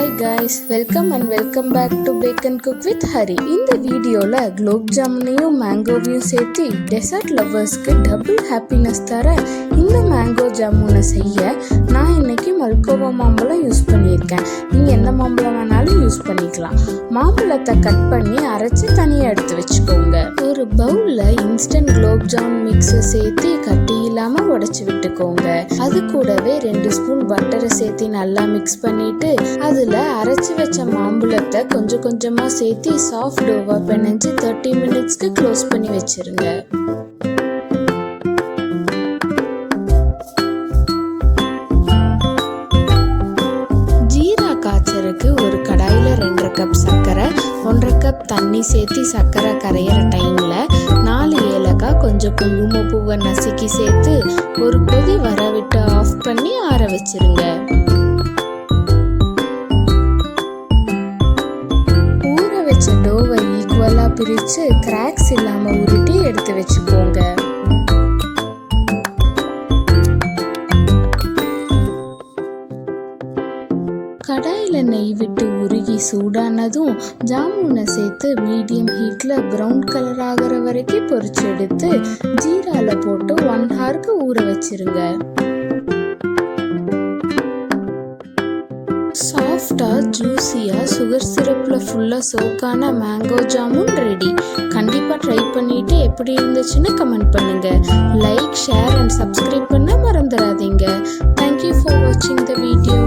Hi guys, welcome back to Bake and Cook with Hari. இந்த வீடியோல குலோப் ஜாமுனையும் மேங்கோவையும் சேர்த்து dessert லவர்ஸ்க்கு double happiness தர இந்த மேங்கோ ஜாமுனை செய்ய நான் இன்னைக்கு மல்கோவா மாம்பழம் யூஸ் பண்ணியிருக்கேன். நீங்கள் எந்த மாம்பழம் வேணாலும் யூஸ் பண்ணிக்கலாம். மாம்பழத்தை கட் பண்ணி அரைச்சி தனியாக எடுத்து வச்சுக்கோங்க. ஒரு பவுலில் இன்ஸ்டன்ட் குலோப் ஜாமுன் மிக்ஸை சேர்த்து கட்டி இல்லாமல் உடைச்சி விட்டுக்கோங்க. அது கூடவே 2 ஸ்பூன் பட்டரை சேர்த்து நல்லா மிக்ஸ் பண்ணிட்டு அதில் அரைச்சி வச்ச மாம்பழத்தை கொஞ்சம் கொஞ்சமாக சேர்த்து சாஃப்ட் டோவாக பிணைஞ்சு 30 மினிட்ஸ்க்கு க்ளோஸ் பண்ணி வச்சிருங்க. ஜீரா காய்ச்சறதுக்கு ஒரு கடாயில் 2.5 கப் சர்க்கரை, 1.5 கப் தண்ணி சேர்த்து சர்க்கரை கரையிற டைமில் 4 ஏலக்காய், கொஞ்சம் குங்குமப்பூவை நசுக்கி சேர்த்து ஒரு கொதி வர விட்டு ஆஃப் பண்ணி ஆற வச்சிருங்க. டோவை ஈக்குவலாக பிரித்து கிராக்ஸ் இல்லாமல் உருட்டி எடுத்து வச்சுக்கோங்க. கடாயில் நெய் விட்டு உருகி சூடானதும் ஜாமுனை சேர்த்து மீடியம் ஹீட்டில் ப்ரௌன் கலர் ஆகிற வரைக்கும் பொரிச்சு எடுத்து ஜீராவில் போட்டு 1 ஹவருக்கு ஊற வச்சிருங்க. சாஃப்டாக ஜூஸியாக சுகர் சிரப்பில் ஃபுல்லாக சோக்கான மேங்கோ ஜாமுன் ரெடி. கண்டிப்பாக ட்ரை பண்ணிவிட்டு எப்படி இருந்துச்சுன்னு கமெண்ட் பண்ணுங்கள். லைக், ஷேர் அண்ட் சப்ஸ்கிரைப் பண்ண மறந்துடாதீங்க. தேங்க்யூ ஃபார் வாட்சிங் த வீடியோ.